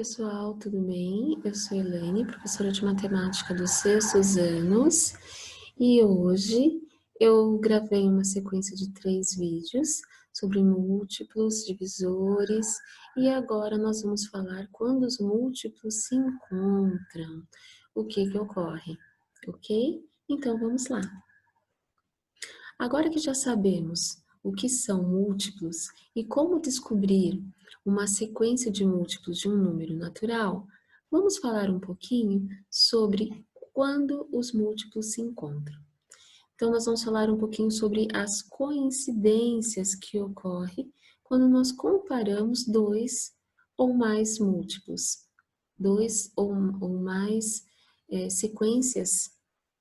pessoal, tudo bem? Eu sou Elaine, professora de matemática dos sextos anos, e hoje eu gravei uma sequência de 3 vídeos sobre múltiplos, divisores, e agora nós vamos falar quando os múltiplos se encontram, o que ocorre, ok? Então vamos lá. Agora que já sabemos o que são múltiplos e como descobrir uma sequência de múltiplos de um número natural, vamos falar um pouquinho sobre quando os múltiplos se encontram. Então, nós vamos falar um pouquinho sobre as coincidências que ocorrem quando nós comparamos dois ou mais múltiplos, dois ou mais sequências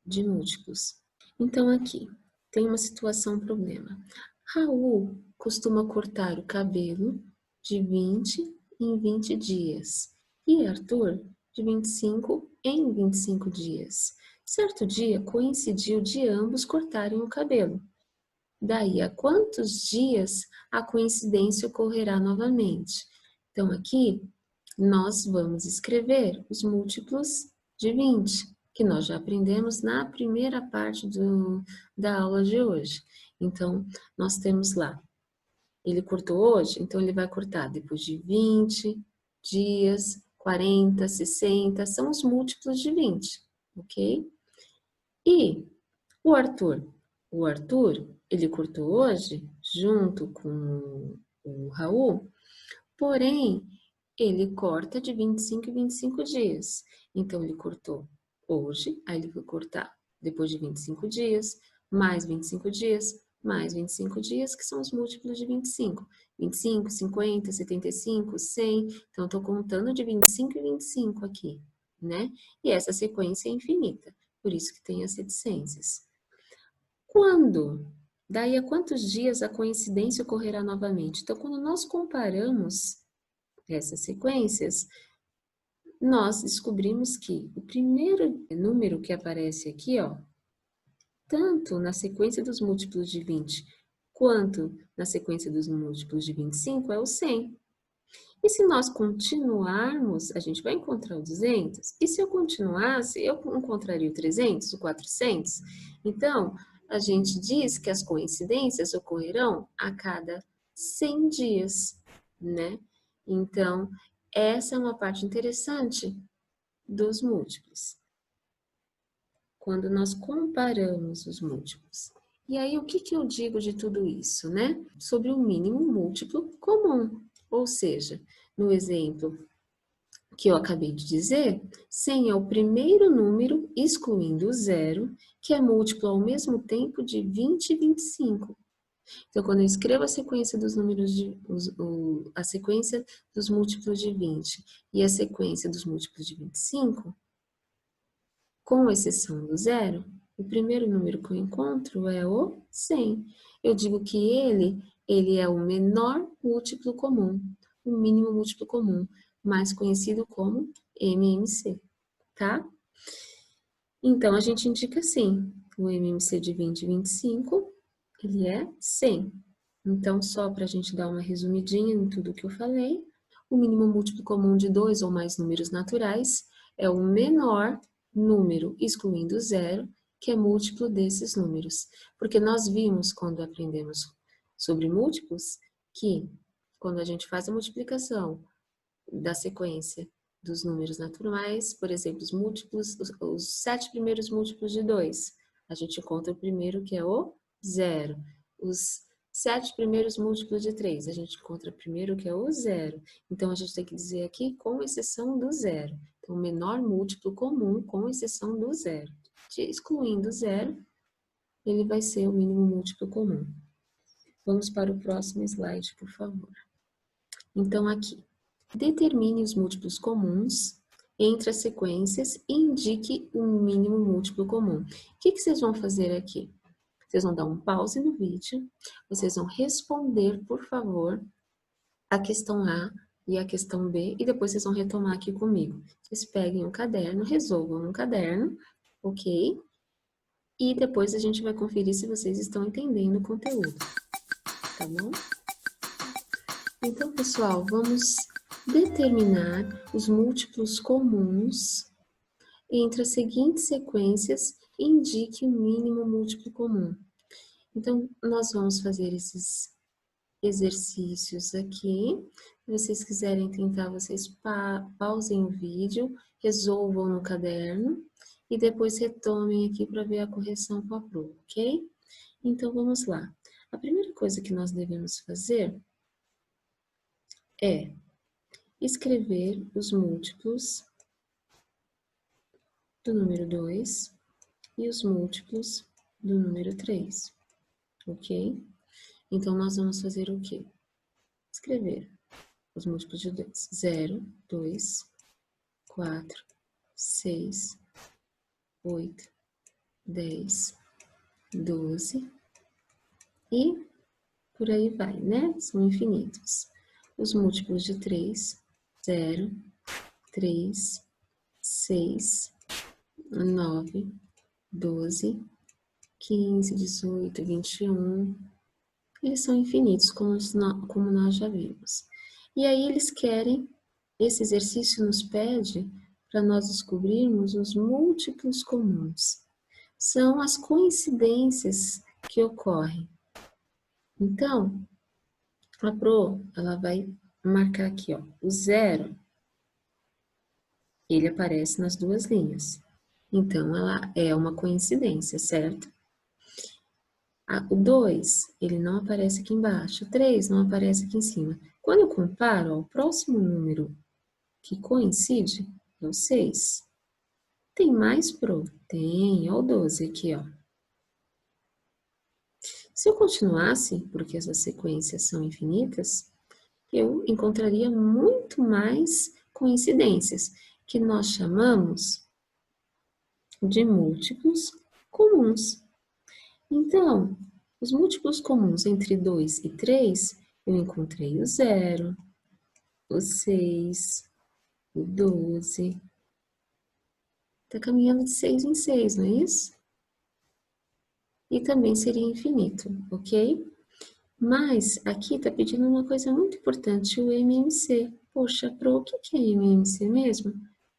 de múltiplos. Então, aqui tem uma situação, um problema. Raul costuma cortar o cabelo de 20 em 20 dias e Arthur de 25 em 25 dias. Certo dia coincidiu de ambos cortarem o cabelo. Daí a quantos dias a coincidência ocorrerá novamente? Então aqui nós vamos escrever os múltiplos de 20, que nós já aprendemos na primeira parte da aula de hoje. Então, nós temos lá, ele cortou hoje, então ele vai cortar depois de 20 dias, 40, 60, são os múltiplos de 20, ok? E o Arthur? O Arthur, ele cortou hoje, junto com o Raul, porém, ele corta de 25 em 25 dias. Então, ele cortou hoje, aí ele vai cortar depois de 25 dias, mais 25 dias, mais 25 dias, que são os múltiplos de 25. 25, 50, 75, 100. Então, eu estou contando de 25 em 25 aqui, né? E essa sequência é infinita, por isso que tem as reticências. Quando? Daí a quantos dias a coincidência ocorrerá novamente? Então, quando nós comparamos essas sequências, nós descobrimos que o primeiro número que aparece aqui, ó, tanto na sequência dos múltiplos de 20 quanto na sequência dos múltiplos de 25 é o 100. E se nós continuarmos, a gente vai encontrar o 200. E se eu continuasse, eu encontraria o 300, o 400. Então, a gente diz que as coincidências ocorrerão a cada 100 dias, né? Então, essa é uma parte interessante dos múltiplos. Quando nós comparamos os múltiplos. E aí, o que eu digo de tudo isso, né? Sobre o mínimo múltiplo comum. Ou seja, no exemplo que eu acabei de dizer, 100 é o primeiro número, excluindo o zero, que é múltiplo ao mesmo tempo de 20 e 25. Então, quando eu escrevo a sequência dos números a sequência dos múltiplos de 20 e a sequência dos múltiplos de 25, com exceção do zero, o primeiro número que eu encontro é o 100. Eu digo que ele é o menor múltiplo comum, o mínimo múltiplo comum, mais conhecido como MMC, tá? Então, a gente indica assim, o MMC de 20 e 25, ele é 100. Então, só para a gente dar uma resumidinha em tudo que eu falei, o mínimo múltiplo comum de dois ou mais números naturais é o menor número, excluindo o zero, que é múltiplo desses números. Porque nós vimos, quando aprendemos sobre múltiplos, que quando a gente faz a multiplicação da sequência dos números naturais, por exemplo, os múltiplos, os 7 primeiros múltiplos de 2, a gente encontra o primeiro, que é o zero. Os 7 primeiros múltiplos de 3, a gente encontra o primeiro, que é o zero. Então, a gente tem que dizer aqui, com exceção do zero. Então, o menor múltiplo comum, com exceção do zero. Excluindo o zero, ele vai ser o mínimo múltiplo comum. Vamos para o próximo slide, por favor. Então, aqui, determine os múltiplos comuns entre as sequências e indique o mínimo múltiplo comum. O que vocês vão fazer aqui? Vocês vão dar um pause no vídeo, vocês vão responder, por favor, a questão A e a questão B, e depois vocês vão retomar aqui comigo. Vocês peguem um caderno, resolvam no caderno, ok? E depois a gente vai conferir se vocês estão entendendo o conteúdo, tá bom? Então, pessoal, vamos determinar os múltiplos comuns entre as seguintes sequências e indique o mínimo múltiplo comum. Então, nós vamos fazer esses exercícios aqui. Se vocês quiserem tentar, vocês pausem o vídeo, resolvam no caderno e depois retomem aqui para ver a correção com a prova, ok? Então, vamos lá. A primeira coisa que nós devemos fazer é escrever os múltiplos do número 2 e os múltiplos do número 3, ok? Então, nós vamos fazer o quê? Escrever os múltiplos de 2. 0, 2, 4, 6, 8, 10, 12 e por aí vai, né? São infinitos. Os múltiplos de 3, 0, 3, 6, 9, 12, 15, 18, 21. Eles são infinitos, como nós já vimos. E aí eles querem, esse exercício nos pede para nós descobrirmos os múltiplos comuns. São as coincidências que ocorrem. Então, a Pro, ela vai marcar aqui, ó, o 0, ele aparece nas duas linhas. Então, ela é uma coincidência, certo? O 2, ele não aparece aqui embaixo. O 3 não aparece aqui em cima. Quando eu comparo, ó, o próximo número que coincide é o 6. Tem mais Pro? Tem, ó, o 12 aqui, ó. Se eu continuasse, porque essas sequências são infinitas, eu encontraria muito mais coincidências, que nós chamamos de múltiplos comuns. Então, os múltiplos comuns entre 2 e 3, eu encontrei o 0, o 6, o 12. Está caminhando de 6 em 6, não é isso? E também seria infinito, ok? Mas aqui está pedindo uma coisa muito importante, o MMC. Poxa, Pro, o que é MMC mesmo?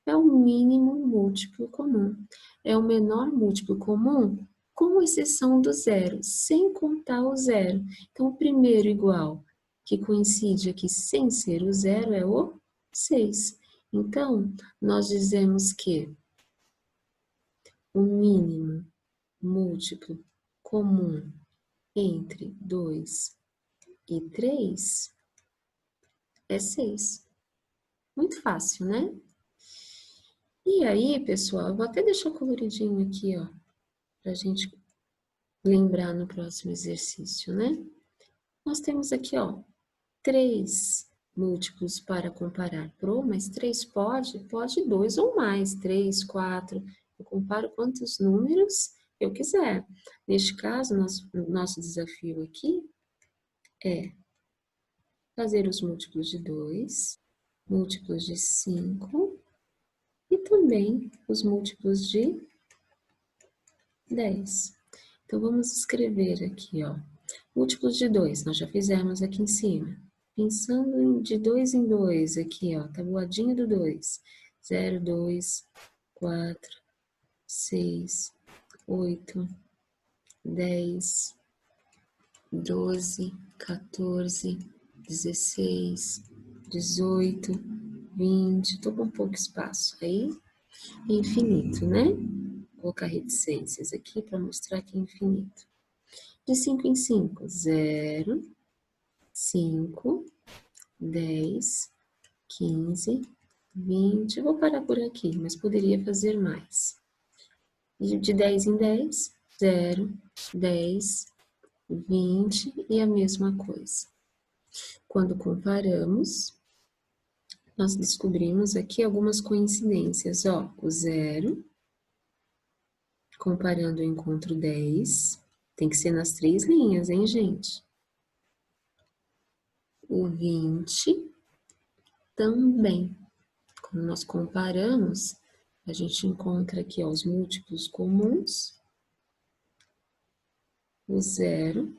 É o mínimo múltiplo comum. É o menor múltiplo comum, com exceção do zero, sem contar o zero. Então, o primeiro igual, que coincide aqui sem ser o zero, é o 6. Então, nós dizemos que o mínimo múltiplo comum entre 2 e 3 é 6. Muito fácil, né? E aí, pessoal, eu vou até deixar coloridinho aqui, ó, pra gente lembrar no próximo exercício, né? Nós temos aqui, ó, 3 múltiplos para comparar Pro, mas 3 pode 2 ou mais, 3, 4. Eu comparo quantos números eu quiser. Neste caso, nosso desafio aqui é fazer os múltiplos de 2, múltiplos de 5 e também os múltiplos de 10. Então, vamos escrever aqui, ó, múltiplos de 2, nós já fizemos aqui em cima. Pensando de 2 em 2, aqui, ó, tabuadinho do 2. 0, 2, 4, 6, 8, 10, 12, 14, 16, 18, 20, estou com pouco espaço aí, é infinito, né? Vou colocar reticências aqui para mostrar que é infinito. De 5 em 5, 0, 5, 10, 15, 20, vou parar por aqui, mas poderia fazer mais. De 10 em 10, 0, 10, 20 e a mesma coisa. Quando comparamos, nós descobrimos aqui algumas coincidências, ó, o 0, comparando eu encontro 10, tem que ser nas 3 linhas, hein, gente? O 20 também. Quando nós comparamos, a gente encontra aqui ó, os múltiplos comuns, o 0,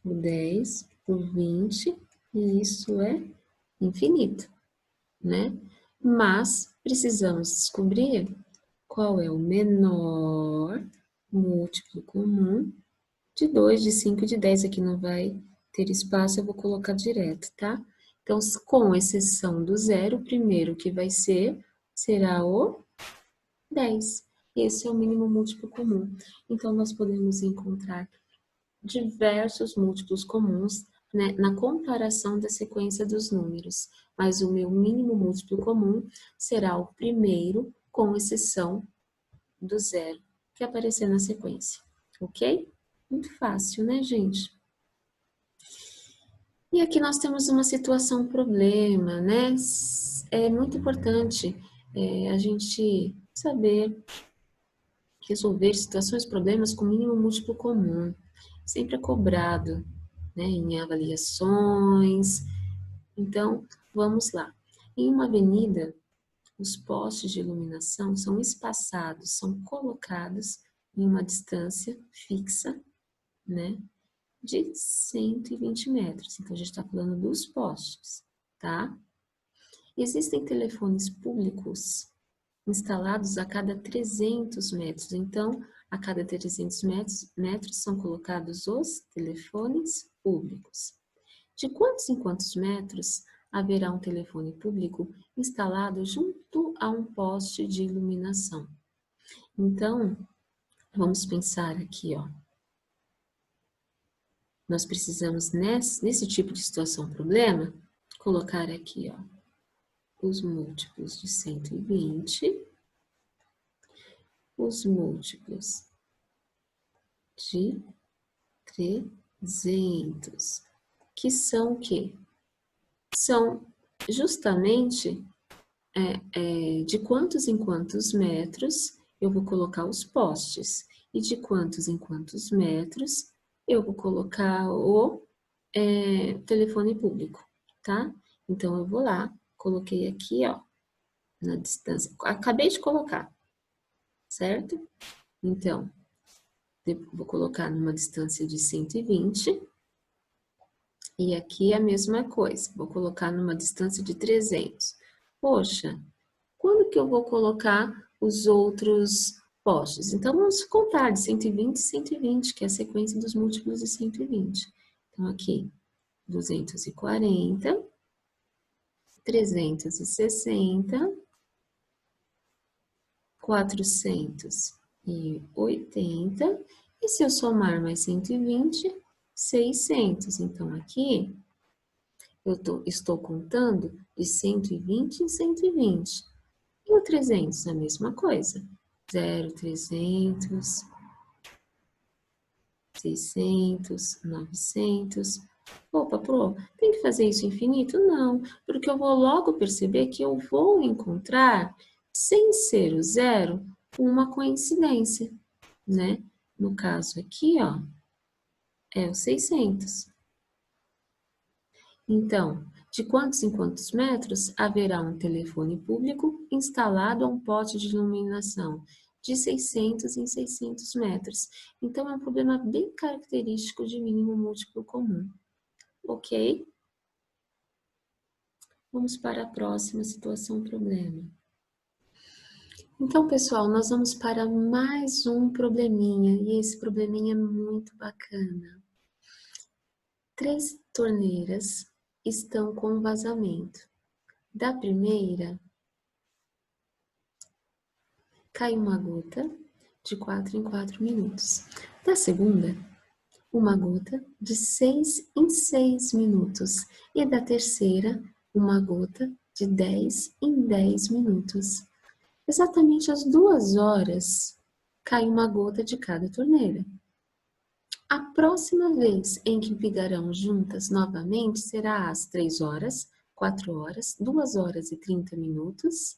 o 10, o 20, e isso é infinito. né? Mas precisamos descobrir qual é o menor múltiplo comum de 2, de 5 e de 10. Aqui não vai ter espaço, eu vou colocar direto, tá? Então, com exceção do zero, o primeiro que vai ser, será o 10. Esse é o mínimo múltiplo comum. Então, nós podemos encontrar diversos múltiplos comuns, né, na comparação da sequência dos números. Mas o meu mínimo múltiplo comum será o primeiro, com exceção do zero que aparecer na sequência, ok? Muito fácil, né, gente? E aqui nós temos uma situação problema, né? É muito importante a gente saber resolver situações, problemas com mínimo múltiplo comum. Sempre é cobrado, né, em avaliações. Então, vamos lá. Em uma avenida, os postes de iluminação são espaçados, são colocados em uma distância fixa, né, de 120 metros. Então, a gente está falando dos postes, tá? Existem telefones públicos instalados a cada 300 metros. Então, a cada 300 metros são colocados os telefones públicos. De quantos em quantos metros haverá um telefone público instalado junto a um poste de iluminação? Então, vamos pensar aqui, ó. Nós precisamos, nesse tipo de situação problema, colocar aqui, ó, os múltiplos de 120, os múltiplos de 300, que são o quê? São justamente de quantos em quantos metros eu vou colocar os postes e de quantos em quantos metros eu vou colocar o telefone público, tá? Então, eu vou lá, coloquei aqui, ó, na distância, acabei de colocar, certo? Então, vou colocar numa distância de 120, e aqui é a mesma coisa, vou colocar numa distância de 300. Poxa, quando que eu vou colocar os outros postes? Então, vamos contar de 120 e 120, que é a sequência dos múltiplos de 120. Então, aqui, 240, 360, 480, e se eu somar mais 120, 600. Então, aqui, eu estou contando de 120 em 120. E o 300, a mesma coisa. 0, 300, 600, 900. Opa, Pro, tem que fazer isso infinito? Não, porque eu vou logo perceber que eu vou encontrar, sem ser o zero, uma coincidência, né? No caso aqui, ó, é o 600. Então, de quantos em quantos metros haverá um telefone público instalado a um poste de iluminação? De 600 em 600 metros. Então, é um problema bem característico de mínimo múltiplo comum. Ok? Vamos para a próxima situação problema. Então, pessoal, nós vamos para mais um probleminha, e esse probleminha é muito bacana. 3 torneiras estão com vazamento. Da primeira, cai uma gota de 4 em 4 minutos. Da segunda, uma gota de 6 em 6 minutos. E da terceira, uma gota de 10 em 10 minutos. Exatamente às 2 horas, cai uma gota de cada torneira. A próxima vez em que pingarão juntas novamente será às 3 horas, 4 horas, 2 horas e 30 minutos.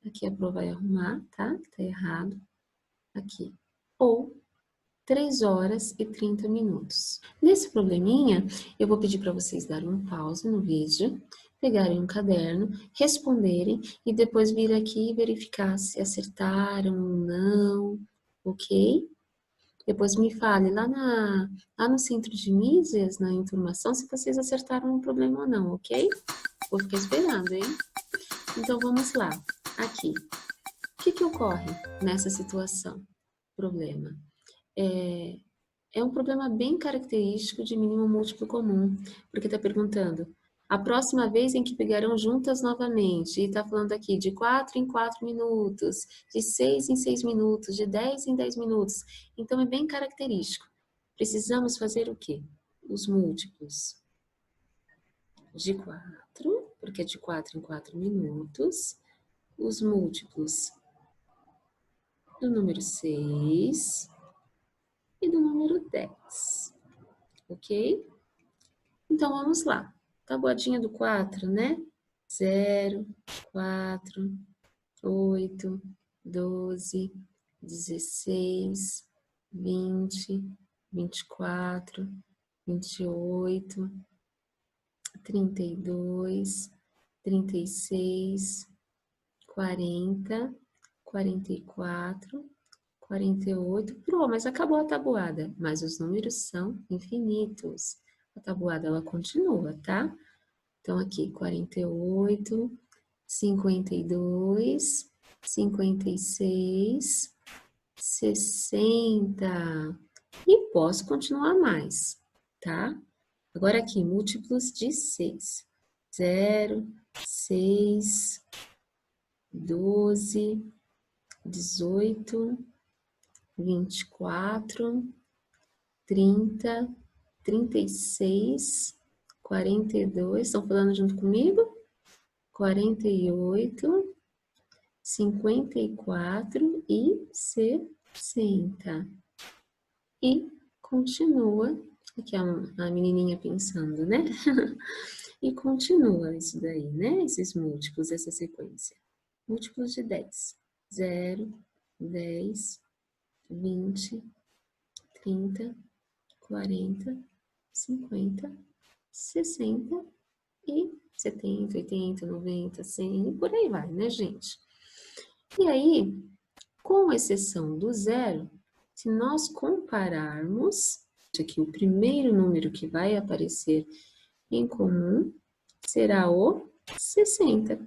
Aqui a Pro vai arrumar, tá? Tá errado. Aqui. Ou 3 horas e 30 minutos. Nesse probleminha, eu vou pedir para vocês darem um pause no vídeo, pegarem um caderno, responderem e depois vir aqui e verificar se acertaram ou não, ok? Depois me fale lá no centro de mídias, na informação, se vocês acertaram o problema ou não, ok? Vou ficar esperando, hein? Então, vamos lá. Aqui. O que ocorre nessa situação? Problema. É um problema bem característico de mínimo múltiplo comum, porque está perguntando a próxima vez em que pegarão juntas novamente, e está falando aqui de 4 em 4 minutos, de 6 em 6 minutos, de 10 em 10 minutos. Então, é bem característico. Precisamos fazer o quê? Os múltiplos de 4, porque é de 4 em 4 minutos, os múltiplos do número 6 e do número 10, ok? Então, vamos lá. Tabuadinha do 4, né? 0, 4, 8, 12, 16, 20, 24, 28, 32, 36, 40, 44, 48. Pronto, mas acabou a tabuada. Mas os números são infinitos. A tabuada, ela continua, tá? Então, aqui, 48, 52, 56, 60. E posso continuar mais, tá? Agora aqui, múltiplos de 6. 0, 6, 12, 18, 24, 30, 36, 42, estão falando junto comigo? 48, 54 e 60. E continua, aqui a menininha pensando, né? E continua isso daí, né? Esses múltiplos, essa sequência. Múltiplos de 10. 0, 10, 20, 30, 40, 50, 60 e 70, 80, 90, 100 e por aí vai, né, gente? E aí, com exceção do 0, se nós compararmos, aqui o primeiro número que vai aparecer em comum será o 60.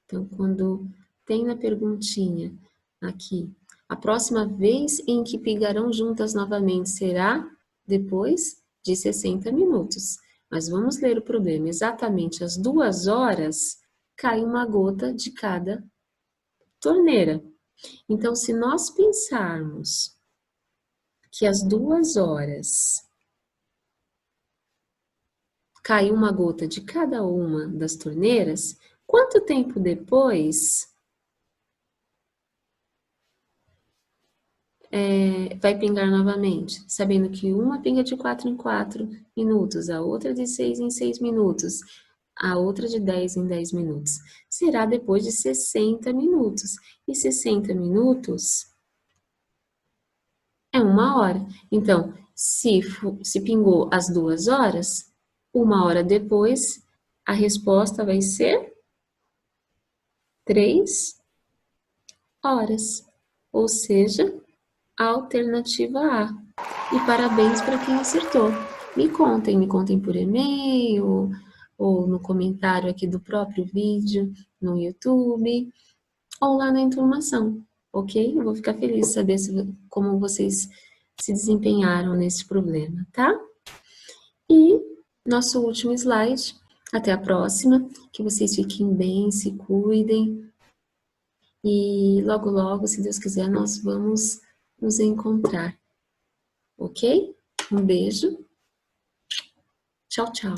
Então, quando tem na perguntinha aqui, a próxima vez em que pegarão juntas novamente será depois de 60 minutos. Mas vamos ler o problema. Exatamente às 2 horas, cai uma gota de cada torneira. Então, se nós pensarmos que às 2 horas cai uma gota de cada uma das torneiras, quanto tempo depois vai pingar novamente? Sabendo que uma pinga de 4 em 4 minutos, a outra de 6 em 6 minutos, a outra de 10 em 10 minutos. Será depois de 60 minutos. E 60 minutos é 1 hora. Então, se pingou às 2 horas, 1 hora depois, a resposta vai ser 3 horas. Ou seja, a alternativa A. E parabéns para quem acertou. Me contem por e-mail, ou no comentário aqui do próprio vídeo, no YouTube, ou lá na informação, ok? Eu vou ficar feliz de saber como vocês se desempenharam nesse problema, tá? E nosso último slide. Até a próxima. Que vocês fiquem bem, se cuidem. E logo, logo, se Deus quiser, nós vamos nos encontrar. Ok? Um beijo. Tchau, tchau.